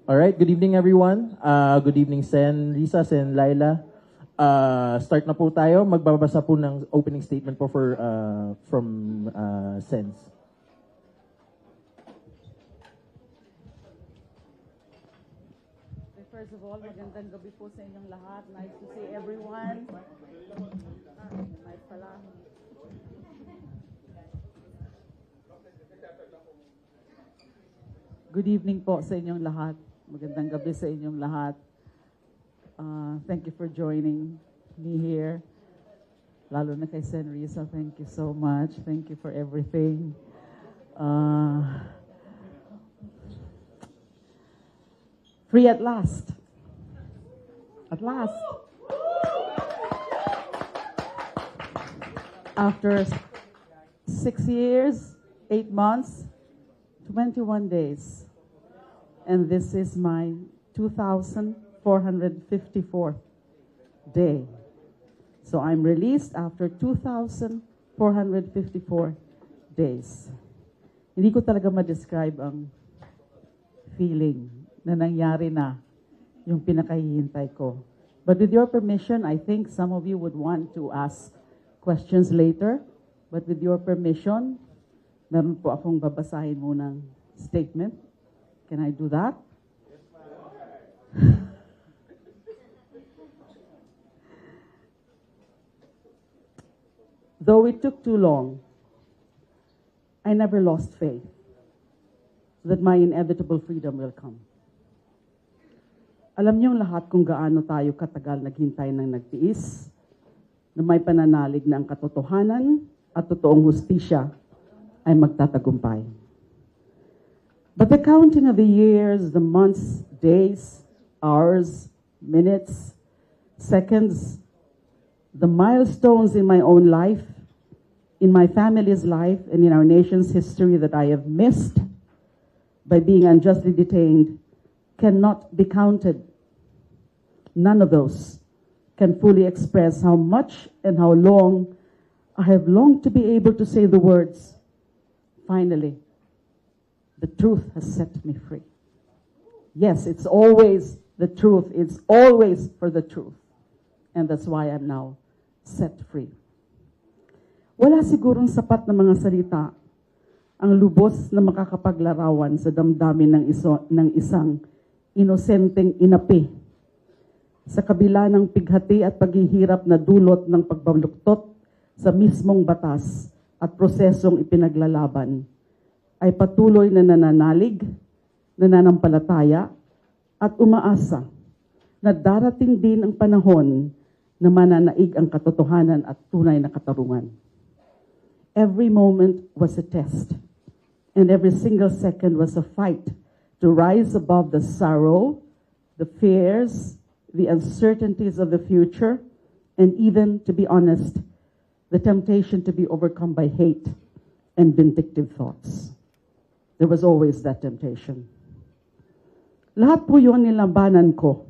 All right, good evening everyone. Good evening Sen, Risa, Sen, Laila. Start na po tayo. Magbabasa po ng opening statement po from Sens. First of all, magandang gabi po sa inyong lahat. Nice to see everyone. Nice pala. Good evening po sa inyong lahat. Magandang gabi sa inyong lahat. Thank you for joining me here. Lalo na kay Sen Risa, thank you so much. Thank you for everything. Free at last. At last. After 6 years, 8 months, 21 days. And this is my 2,454th day. So I'm released after 2,454 days. Hindi ko talaga ma-describe ang feeling na nangyari na yung pinakahihintay ko. But with your permission, I think some of you would want to ask questions later. But with your permission, meron po akong babasahin munang statement. Can I do that? Though it took too long, I never lost faith that my inevitable freedom will come. Alam niyong lahat kung gaano tayo katagal naghintay ng nagtiis, na may pananalig na ang katotohanan at totoong hustisya ay magtatagumpay. But the counting of the years, the months, days, hours, minutes, seconds, the milestones in my own life, in my family's life, and in our nation's history that I have missed by being unjustly detained cannot be counted. None of those can fully express how much and how long I have longed to be able to say the words, finally, the truth has set me free. Yes, it's always the truth. It's always for the truth. And that's why I'm now set free. Wala sigurong sapat na mga salita ang lubos na makakapaglarawan sa damdamin ng isang inosenteng inapi sa kabila ng pighati at paghihirap na dulot ng pagbaluktot sa mismong batas at prosesong ipinaglalaban, ay patuloy na nananalig, nananampalataya, at umaasa na darating din ang panahon na mananaig ang katotohanan at tunay na katarungan. Every moment was a test, and every single second was a fight to rise above the sorrow, the fears, the uncertainties of the future, and even, to be honest, the temptation to be overcome by hate and vindictive thoughts. There was always that temptation. Lahat po yun nilabanan ko.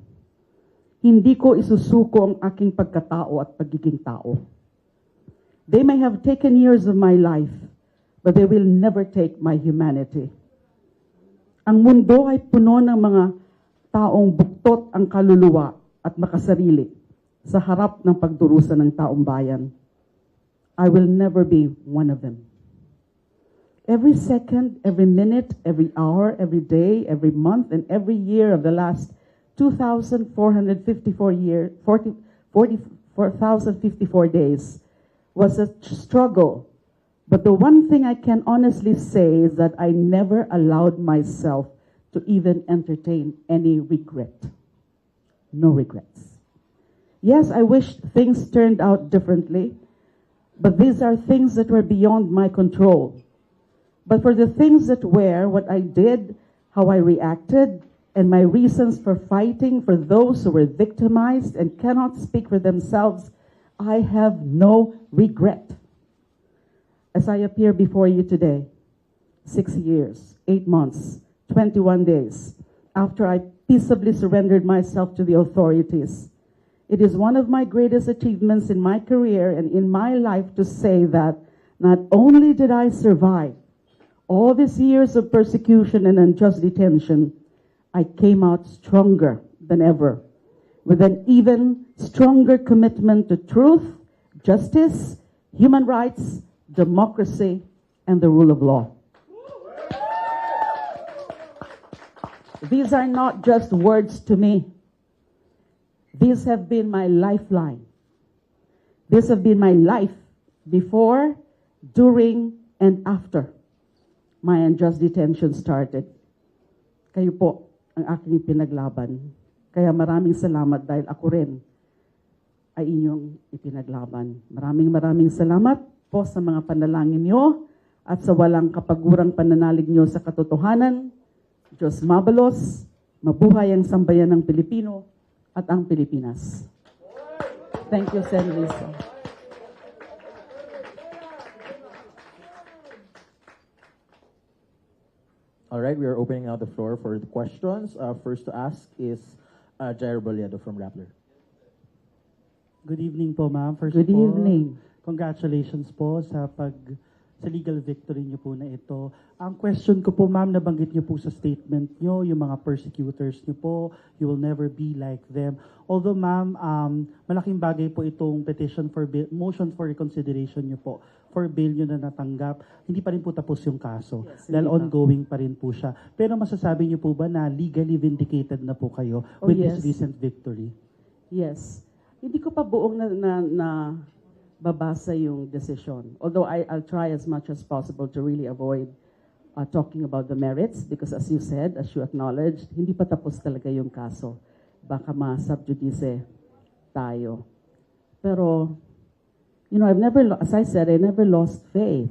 Hindi ko isusuko ang aking pagkatao at pagiging tao. They may have taken years of my life, but they will never take my humanity. Ang mundo ay puno ng mga taong buktot ang kaluluwa at makasarili sa harap ng pagdurusa ng taong bayan. I will never be one of them. Every second, every minute, every hour, every day, every month, and every year of the last 2,454 days was a struggle. But the one thing I can honestly say is that I never allowed myself to even entertain any regret. No regrets. Yes, I wish things turned out differently, but these are things that were beyond my control. But for the things that were, what I did, how I reacted, and my reasons for fighting for those who were victimized and cannot speak for themselves, I have no regret. As I appear before you today, 6 years, 8 months, 21 days, after I peaceably surrendered myself to the authorities, it is one of my greatest achievements in my career and in my life to say that not only did I survive All these years of persecution and unjust detention, I came out stronger than ever, with an even stronger commitment to truth, justice, human rights, democracy, and the rule of law. These are not just words to me. These have been my lifeline. These have been my life before, during, and after my unjust detention started. Kayo po ang aking pinaglaban. Kaya maraming salamat dahil ako rin ay inyong ipinaglaban. Maraming salamat po sa mga panalangin niyo at sa walang kapagurang pananalig niyo sa katotohanan. Diyos mabalos, mabuhay ang sambayan ng Pilipino at ang Pilipinas. Thank you, Sen. Lisa. All right, we are opening now the floor for the questions. First to ask is Jairo Boledo from Rappler. Good evening po, ma'am. First Good po, evening. congratulations po sa legal victory niyo po na ito. Ang question ko po, ma'am, nabanggit niyo po sa statement niyo, yung mga persecutors niyo po, you will never be like them. Although, ma'am, malaking bagay po itong petition for motion for reconsideration niyo po for bail niyo na natanggap. Hindi pa rin po tapos yung kaso. Yes, dahil hindi pa. ongoing pa rin po siya. Pero masasabi niyo po ba na legally vindicated na po kayo Oh, with yes. this recent victory? Yes. Hindi ko pa buong na babasa yung decision. Although I'll try as much as possible to really avoid talking about the merits because as you said, as you acknowledged, hindi pa tapos talaga yung kaso. Baka ma-subjudice tayo. Pero, you know, as I said, I never lost faith.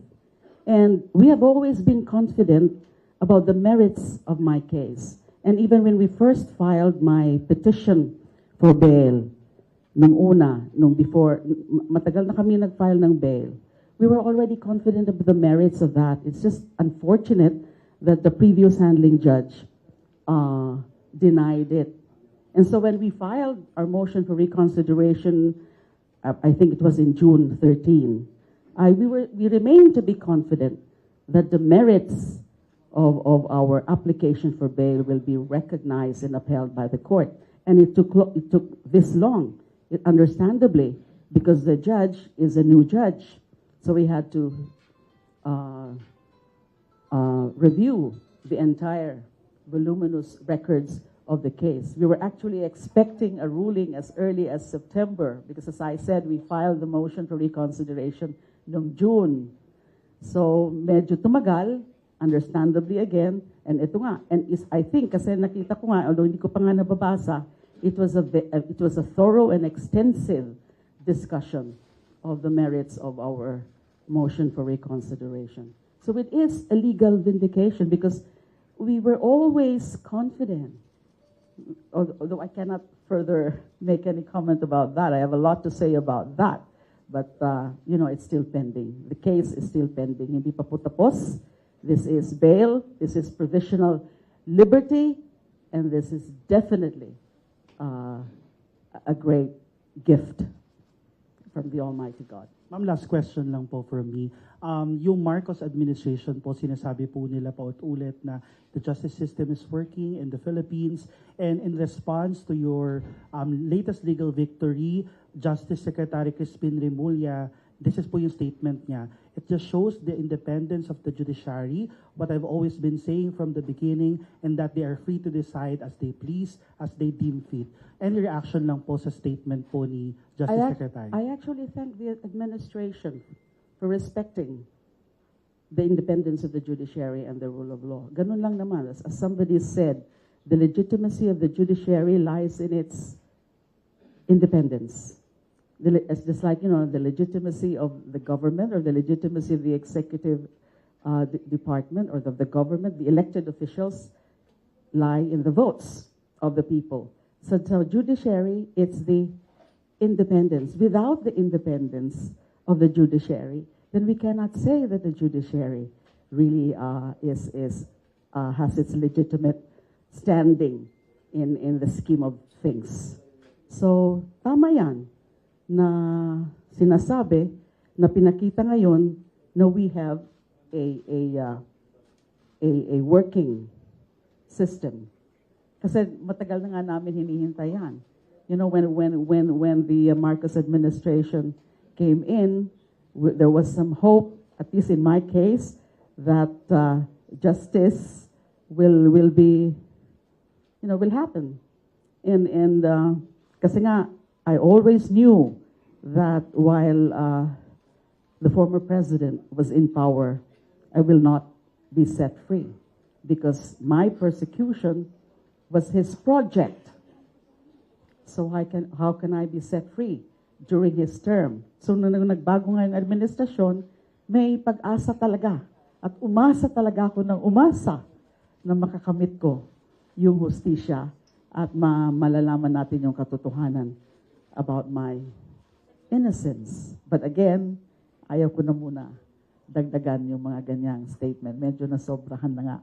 And we have always been confident about the merits of my case. And even when we first filed my petition for bail, matagal na kami nag-file ng bail, we were already confident of the merits of that. It's just unfortunate that the previous handling judge denied it. And so when we filed our motion for reconsideration, I think it was in June 13, we remained to be confident that the merits of our application for bail will be recognized and upheld by the court. And it took this long. Understandably, because the judge is a new judge. So we had to review the entire voluminous records of the case. We were actually expecting a ruling as early as September, because as I said, we filed the motion for reconsideration noong June. So medyo tumagal, understandably again, and ito nga, I think, kasi nakita ko nga, although hindi ko pa nga nababasa, it was a thorough and extensive discussion of the merits of our motion for reconsideration. So it is a legal vindication because we were always confident, although I cannot further make any comment about that. I have a lot to say about that. But, you know, it's still pending. The case is still pending. Hindi pa po tapos. This is bail. This is provisional liberty. And this is definitely a great gift from the Almighty God. Ma'am, last question lang po from me. Yung Marcos administration po, sinasabi po nila paulit-ulit na the justice system is working in the Philippines. And in response to your latest legal victory, Justice Secretary Crispin Remulla, this is po yung statement niya. It just shows the independence of the judiciary, what I've always been saying from the beginning, and that they are free to decide as they please, as they deem fit. Any reaction lang po sa statement po ni Justice Secretary? I actually thank the administration for respecting the independence of the judiciary and the rule of law. Ganun lang naman. As somebody said, the legitimacy of the judiciary lies in its independence. It's just like, you know, the legitimacy of the government or the legitimacy of the executive department or the government, the elected officials lie in the votes of the people. So judiciary, it's the independence. Without the independence of the judiciary, then we cannot say that the judiciary really has its legitimate standing in the scheme of things. So, tama yan na sinasabi na pinakita ngayon na we have a working system. Kasi matagal na nga namin hinihintay yan. You know, when the Marcos administration came in, there was some hope, at least in my case, that justice will be, you know, will happen. And kasi nga, I always knew that while the former president was in power, I will not be set free because my persecution was his project. So how can I be set free during his term? So nung nagbago nga yung administrasyon, may pag-asa talaga. At umasa talaga ako ng umasa na makakamit ko yung hustisya at malalaman natin yung katotohanan about my innocence. But again, ayaw ko na muna dagdagan yung mga ganyang statement. Medyo nasobrahan na nga.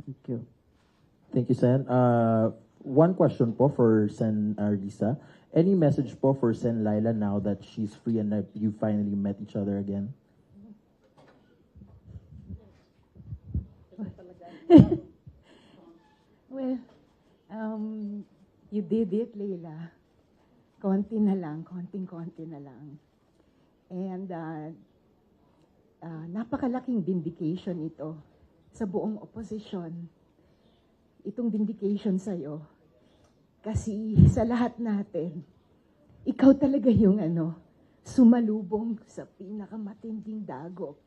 Thank you. Thank you, Sen. One question po for Sen Lisa. Any message po for Sen Leila now that she's free and that you finally met each other again? Well, you did it, Leila. Konti na lang, konting-konti na lang. And napakalaking vindication ito sa buong opposition. Itong vindication sa'yo. Kasi sa lahat natin, ikaw talaga yung sumalubong sa pinakamatinding dagok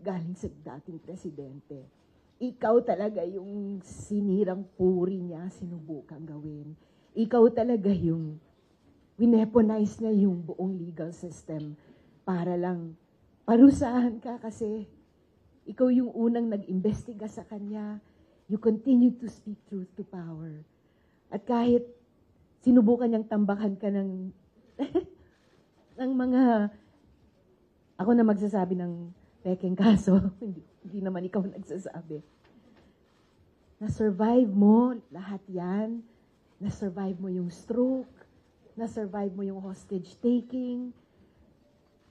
galing sa dating presidente. Ikaw talaga yung sinirang puri niya, sinubukang gawin. Ikaw talaga yung wineponize na yung buong legal system para lang parusahan ka kasi ikaw yung unang nag-imbestiga sa kanya. You continue to speak truth to power. At kahit sinubukan niyang tambakan ka ng ng mga, ako na magsasabi ng pekeng kaso, hindi naman ikaw nagsasabi. Na-survive mo lahat yan. Na-survive mo yung stroke. Na-survive mo yung hostage taking.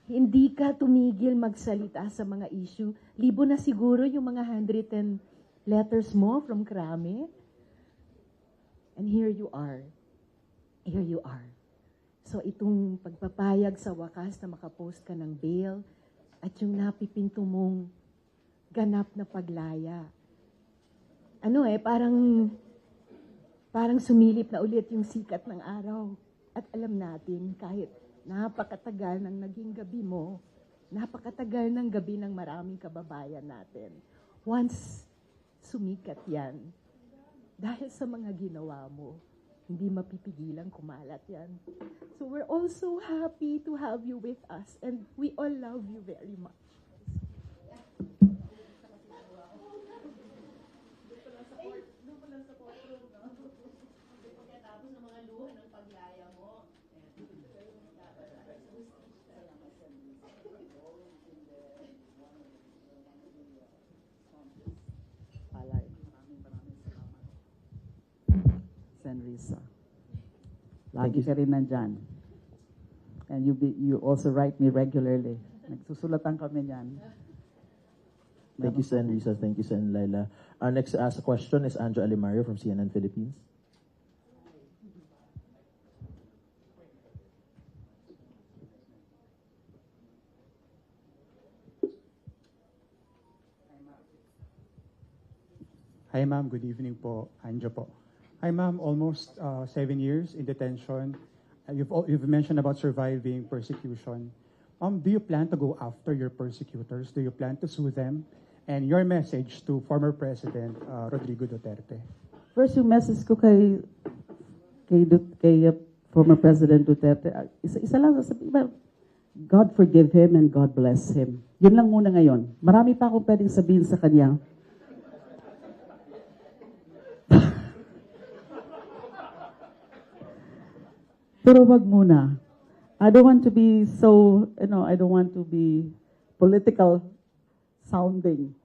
Hindi ka tumigil magsalita sa mga issue. Libo na siguro yung mga handwritten letters mo from Crame. And here you are. Here you are. So itong pagpapayag sa wakas na makapost ka ng bail at yung napipinto mong ganap na paglaya. Parang sumilip na ulit yung sikat ng araw. At alam natin, kahit napakatagal ng naging gabi mo, napakatagal ng gabi ng maraming kababayan natin. Once sumikat yan, dahil sa mga ginawa mo, hindi mapipigilan kumalat yan. So we're all so happy to have you with us and we all love you very much. Risa. Lagi ka rin nandyan. And you also write me regularly. Nagsusulatan kami niyan. Thank you, Sen Risa. Thank you, Sen Leila. Our next to ask a question is Andrew Alimario from CNN Philippines. Hi, ma'am. Good evening po. Anjo po. Hi, ma'am. Almost 7 years in detention. You've mentioned about surviving persecution. Do you plan to go after your persecutors? Do you plan to sue them? And your message to former President Rodrigo Duterte? First, yung message ko kay former President Duterte, isa lang, God forgive him and God bless him. Yun lang muna ngayon. Marami pa akong pwedeng sabihin sa kanya. Pero wag muna. I don't want to be so, I don't want to be political sounding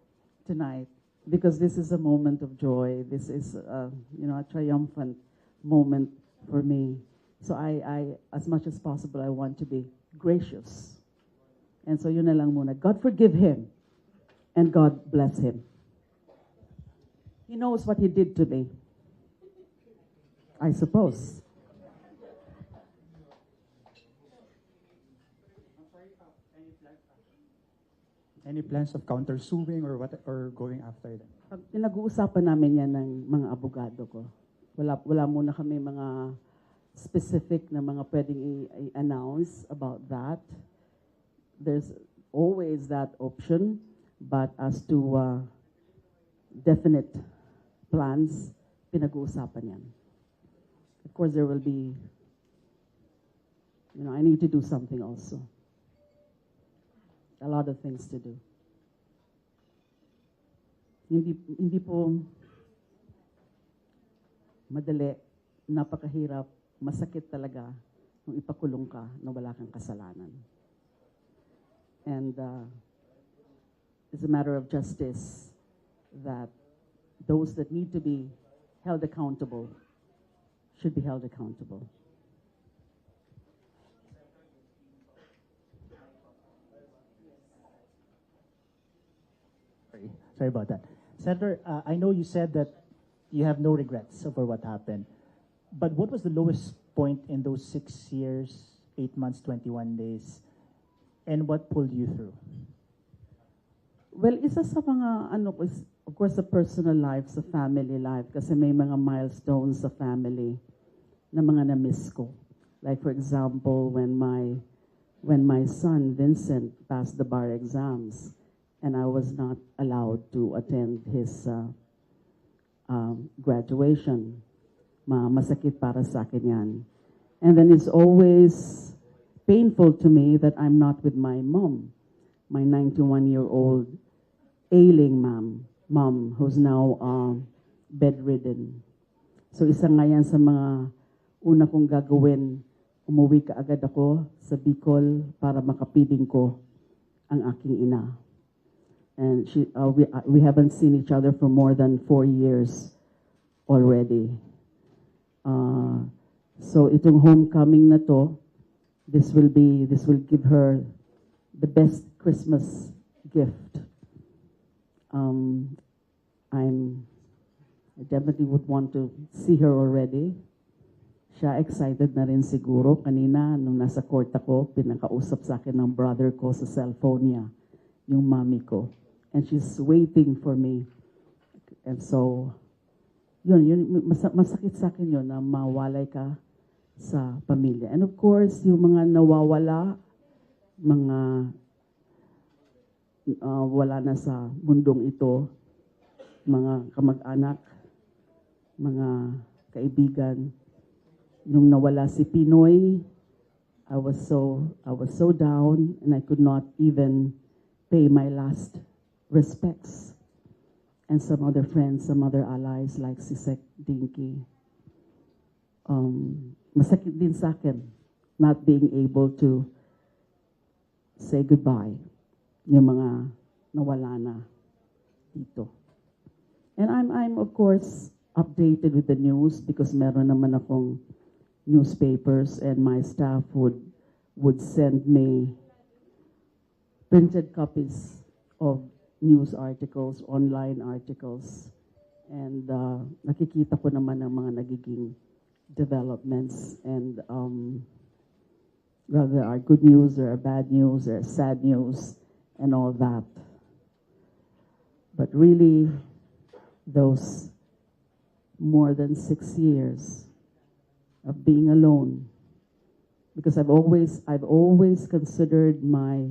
tonight because this is a moment of joy. This is, a triumphant moment for me. So I, as much as possible, I want to be gracious. And so yun na lang muna. God forgive him and God bless him. He knows what he did to me, I suppose. Any plans of countersuing or what, or going after them? Pag pinag-uusapan namin yan ng mga abogado ko, wala muna kami mga specific na mga pwedeng i-announce about that. There's always that option, but as to definite plans, pinag-uusapan yan. Of course, there will be, I need to do something also. A lot of things to do. Hindi po madali, napakahirap, masakit talaga kung ipakulong ka na wala kang kasalanan. And it's a matter of justice that those that need to be held accountable should be held accountable. Sorry about that. Senator, I know you said that you have no regrets over what happened, but what was the lowest point in those 6 years, 8 months, 21 days, and what pulled you through? Well, isa sa mga, of course, sa personal life, sa family life, kasi may mga milestones sa family na mga na-miss ko. Like, for example, when my son, Vincent, passed the bar exams, and I was not allowed to attend his graduation. Masakit para sa akin yan. And then it's always painful to me that I'm not with my mom, my 91-year-old ailing mom who's now bedridden. So isa nga yan sa mga una kong gagawin, umuwi ka agad ako sa Bicol para makapiling ko ang aking ina. And we haven't seen each other for more than 4 years already. So itong homecoming na to, this will give her the best Christmas gift. I definitely would want to see her already. Siya excited na rin siguro. Kanina, nung nasa court ako, pinakausap sa akin ng brother ko sa cellphone niya, yung mami ko. And she's waiting for me. And so, masakit sa akin yun na mawalay ka sa pamilya. And of course, yung mga nawawala, mga wala na sa mundong ito, mga kamag-anak, mga kaibigan. Nung nawala si Pinoy, I was so down and I could not even pay my last respects. And some other friends, some other allies like si Sec Dinky. Masakit din sa akin not being able to say goodbye yung mga nawala na dito. And I'm of course updated with the news because meron naman akong newspapers and my staff would send me printed copies of news articles, online articles, and nakikita ko naman ang mga nagiging developments, and whether are good news or bad news or sad news and all that. But really, those more than 6 years of being alone, because I've always considered my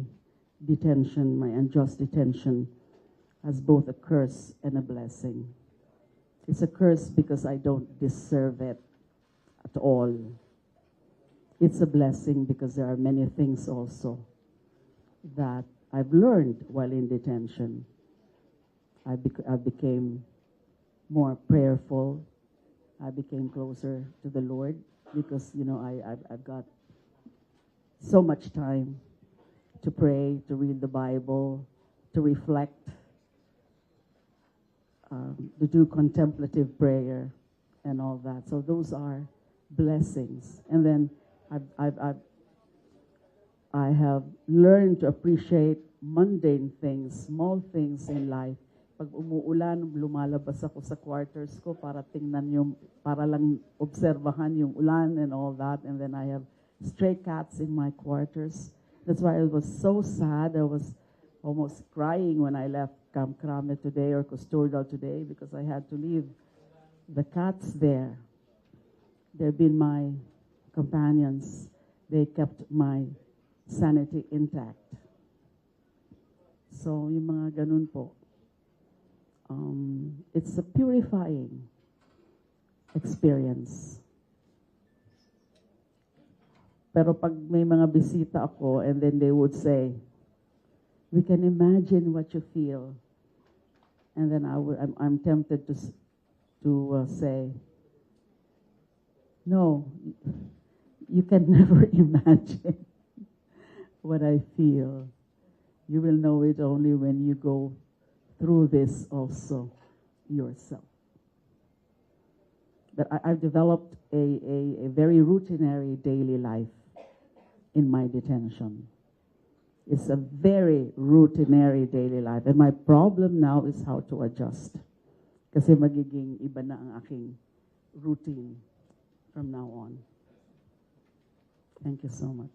detention, my unjust detention, as both a curse and a blessing. It's a curse because I don't deserve it at all. It's a blessing because there are many things also that I've learned while in detention. I became more prayerful. I became closer to the Lord because, I've got so much time to pray, to read the Bible, to reflect, to do contemplative prayer and all that. So those are blessings. And then I have learned to appreciate mundane things, small things in life, Pag umuulan, lumalabas ako sa quarters ko para tingnan yung, para lang obserbahan yung ulan and all that. And then I have stray cats in my quarters. That's why it was so sad. I was almost crying when I left Camp Crame today or Custodial today because I had to leave the cats there. They've been my companions. They kept my sanity intact. So, yung mga ganun po. It's a purifying experience. Pero pag may mga bisita ako and then they would say, we can imagine what you feel. And then I'm tempted to say, no, you can never imagine what I feel. You will know it only when you go through this also yourself. But I've developed a very routinary daily life in my detention. It's a very routinary daily life. And my problem now is how to adjust. Kasi magiging iba na ang aking routine from now on. Thank you so much.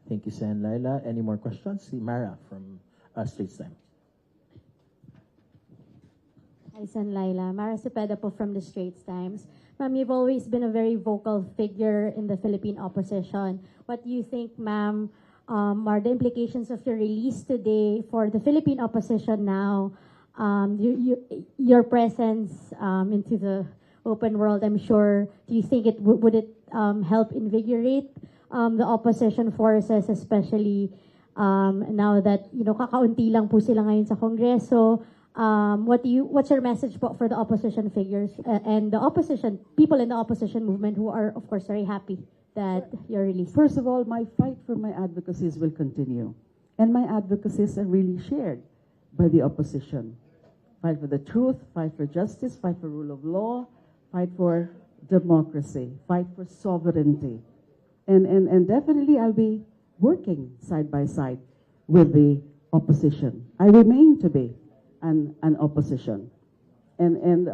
Thank you, Sen. Leila. Any more questions? Si Mara from Straits Times. Hi, Sen. Leila. Mara Cepeda po from the Straits Times. Ma'am, you've always been a very vocal figure in the Philippine opposition. What do you think, ma'am, are the implications of your release today for the Philippine opposition now? Your presence into the open world, I'm sure, do you think it would it help invigorate the opposition forces, especially now that, you know, kakaunti lang po sila ngayon sa Kongreso? What's your message po for the opposition figures and the opposition, people in the opposition movement who are, of course, very happy that you're released? First of all, my fight for my advocacies will continue. And my advocacies are really shared by the opposition. Fight for the truth, fight for justice, fight for rule of law, fight for democracy, fight for sovereignty. And definitely I'll be working side by side with the opposition. I remain to be an opposition. And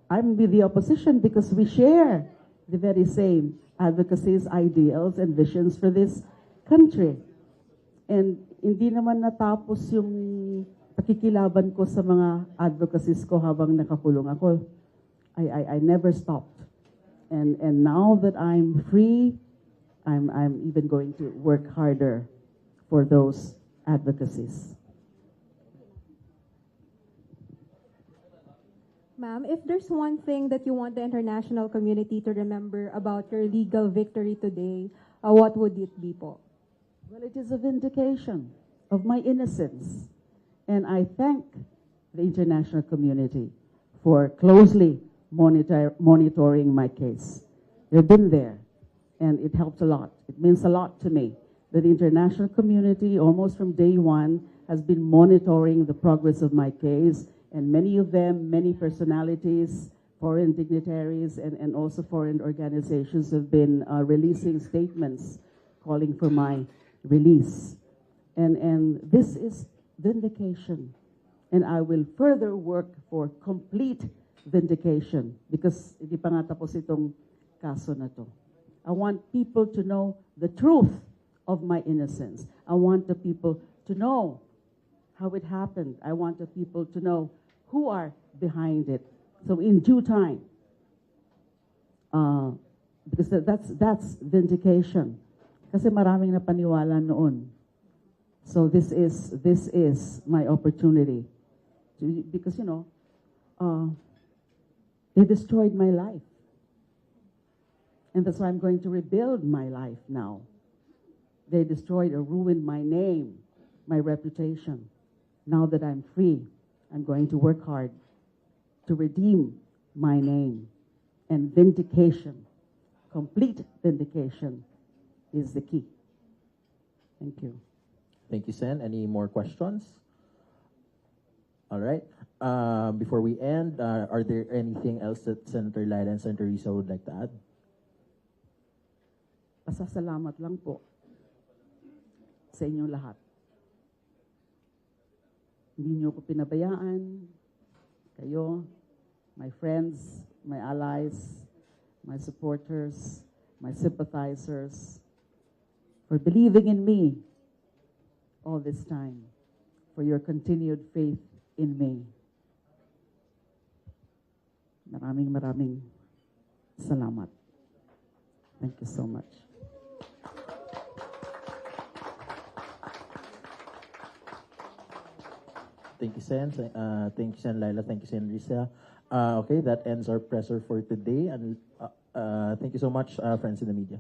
I'm with the opposition because we share the very same advocacies, ideals, and visions for this country. And hindi naman natapos yung pakikilaban ko sa mga advocacies ko habang nakakulong ako. I never stopped. And now that I'm free, I'm even going to work harder for those advocacies. Ma'am, if there's one thing that you want the international community to remember about your legal victory today, what would it be po? Well, it is a vindication of my innocence. And I thank the international community for closely monitoring my case. They've been there, and it helps a lot. It means a lot to me that the international community, almost from day one, has been monitoring the progress of my case. And many of them, many personalities, foreign dignitaries, and also foreign organizations have been releasing statements calling for my release. And this is vindication. And I will further work for complete vindication because hindi pa nga tapos itong kaso na to. I want people to know the truth of my innocence. I want the people to know how it happened. I want the people to know who are behind it. So in due time, because that's vindication. Kasi maraming napaniwala noon. So this is my opportunity because, you know, they destroyed my life. And that's why I'm going to rebuild my life now. They destroyed or ruined my name, my reputation. Now that I'm free, I'm going to work hard to redeem my name. And vindication, complete vindication, is the key. Thank you. Thank you, Sen. Any more questions? All right. Before we end, are there anything else that Senator Leila and Senator Risa would like to add? Pasasalamat lang po sa inyong lahat. Hindi niyo ko pinabayaan. Kayo, my friends, my allies, my supporters, my sympathizers, for believing in me all this time, for your continued faith in me. Maraming salamat. Thank you so much. Thank you, Sen. Thank you, Sen Leila. Thank you, Sen Risa. Okay, that ends our presser for today. And thank you so much, friends in the media.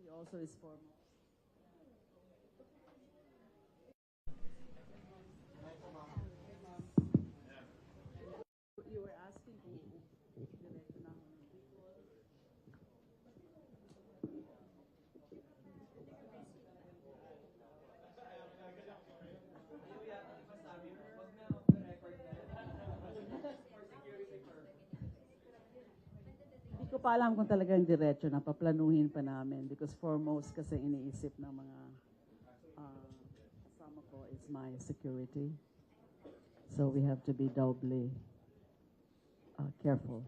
He also is for. You were asking Hindi ko pa alam kung talagang diretso na paplanuhin pa namin because foremost kasi iniisip ng mga kasama ko is my security. So we have to be doubly careful.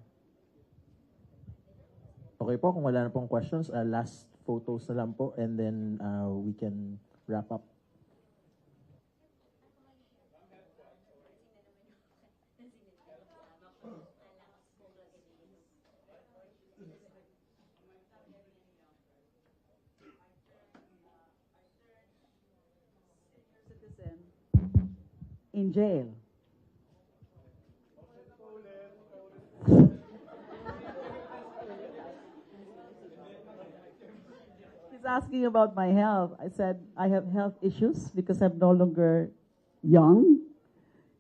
Okay po, kung wala na pong questions, last photos na lang po and then we can wrap up. Citizen in jail. He's asking about my health. I said, I have health issues because I'm no longer young.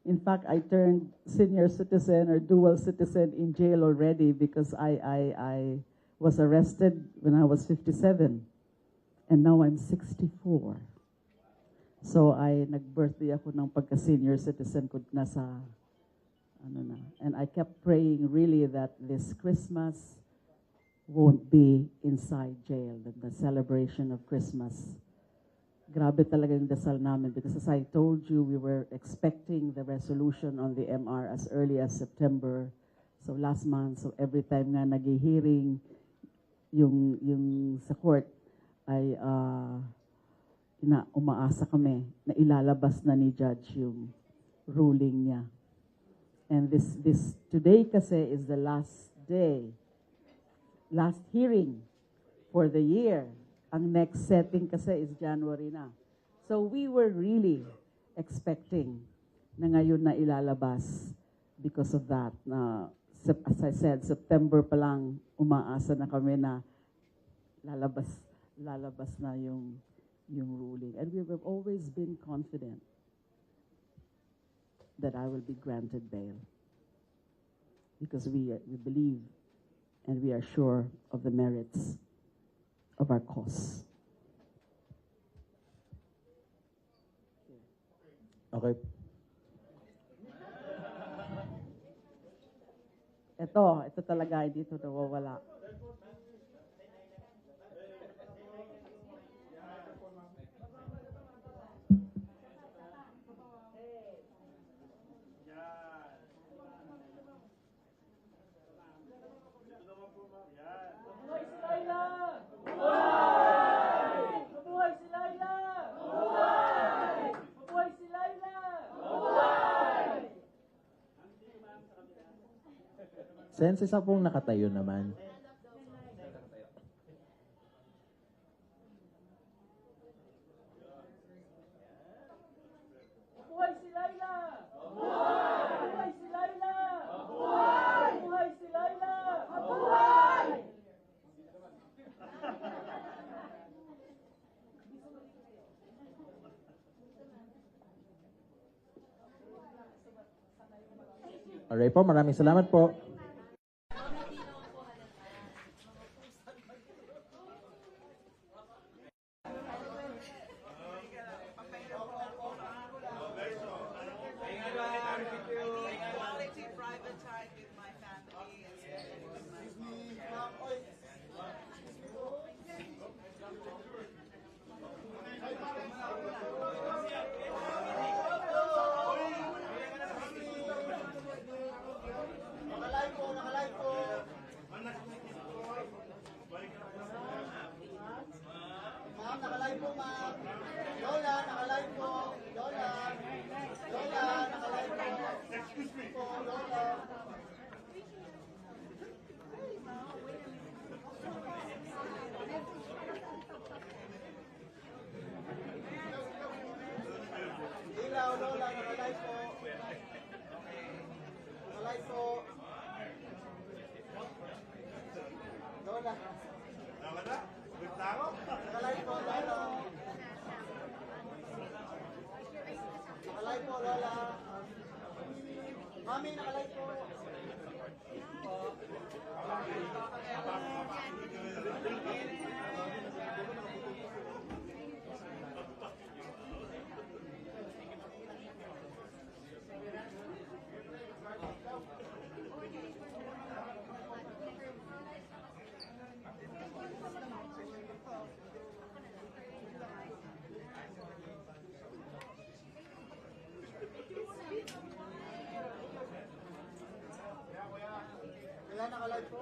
In fact, I turned senior citizen or dual citizen in jail already because I was arrested when I was 57. And now I'm 64. So I nag-birthday ako ng pagka-senior citizen ko nasa And I kept praying really that this Christmas won't be inside jail, that the celebration of Christmas. Grabe talaga yung dasal namin because as I told you, we were expecting the resolution on the MR as early as September. So last month, so every time nga nag-hearing yung sa court ay umaasa kami na ilalabas na ni judge yung ruling niya. And this today kasi is the last day, last hearing for the year. Ang next setting kasi is January na. So we were really expecting na ngayon na ilalabas because of that. Na, as I said, September pa lang umaasa na kami na lalabas na yung ruling. And we have always been confident that I will be granted bail because we believe and we are sure of the merits of our cause. Okay. Ito talaga, hindi ito nawawala. Sen, isa pong nakatayo naman. Buhay si Leila! Buhay si Leila! Buhay si Leila! Buhay! Alright po, maraming salamat po. Quality private time with my family and spending with my Ma'am, nakalive po, ma'am. Lola, nakalive po. Lola. Lola, nakalive po. Excuse me. Lola. Ilaw, Lola, nakalive po. Nakalive po. Lola. Nakalive po, Lola. Nakalive po, Lola. Mami, nakalive po. Kailan nakalive po?